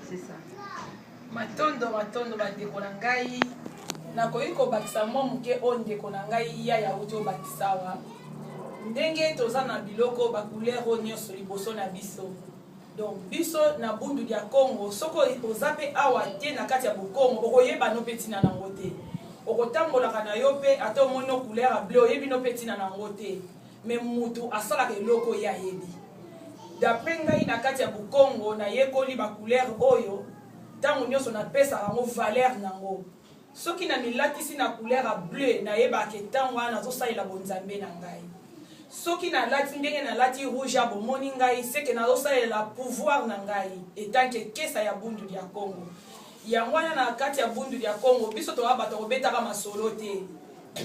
C'est ça. Matondo bandeko na ngai nakoki kobakisa mwa moke oyo ndeko na ngai iya ya uti obakisawa ndenge toza na biloko bacouleur oyo nyonso liboso na biso. Donc biso na bundu ya Congo soko oza mpe awa te na kati ya bokongo okoyeba no mpe ntina nango te, okotambolaka na yo mpe ata omoni no couleur ya bleu oyebi no mpe ntina nango te, me mutu asalaka eloko ye ayebi. D'après ngai na kati ya bokongo nayekoli bacouleur oyo ntango nyonso napesaka yango valeur nango. Soki na milatisi na couleur ya bleu nayebaka ntango wana nazosalela bonzambe na ngai. Soki nalati ndenge nalati rouge ya bomoni ngai seke nazosalela pouvoir na ngai etanke kesa ya bundu ya Congo. Yango wana na kati ya bundu ya Congo biso toa bato kobetaka masolo te,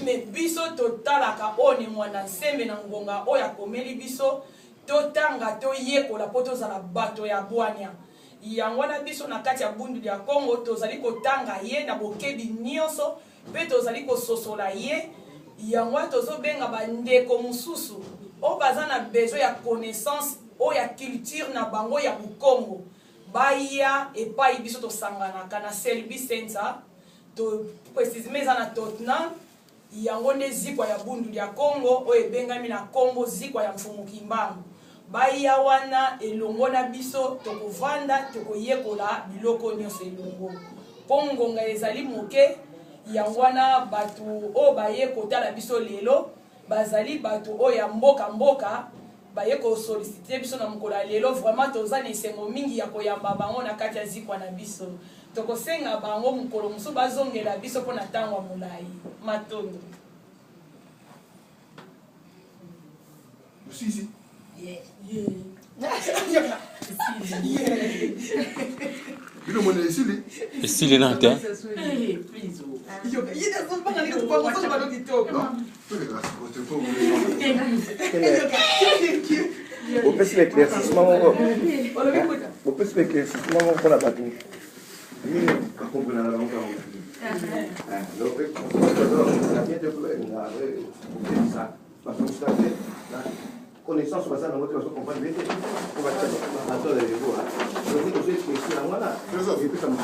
me biso totalaka one mwana nsembe na ngonga oyo akomeli biso totanga toyekola po tozala bato ya bwania. Yango wana biso na kati ya bundu ya Congo tozali kotanga ye na bokebi nyonso mpe tozali kososola ye. Yango wana tozobenga bandeko mosusu oyo baza na besoin ya connaissance oyo ya culture na bango ya Bukongo baya epai biso tosanganaka na Selby Center to précisément eza na Tottenham. Yango nde zikwa ya bundu ya Congo oyo ebengami na Congo zikwa ya mfumu Kimbangu. Baya wana elongo na biso tokovanda tokoyekola biloko nyonso elongo mpo ngonga ezali moke. Yango wana bato oyo baye kotala biso lelo bazali bato oyo ya mboka baye kosolicite biso na mokolo ya lelo. Vraiment toza na esengo mingi ya koyamba bango na kati ya zikwa na biso. Tokosenga bango mokolo mosusu bazongela biso mpo na ntango ya molai. Matondo Sisi. Bilo mwana esili. Esili na te. Please. Vous pouvez l'éclaircissement. Vous pouvez l'éclaircissement pour la bateau. Connaissance sur ça dans votre compagnie. On va attendre les jours. Je vais vous expliquer la voilà. Et puis ça me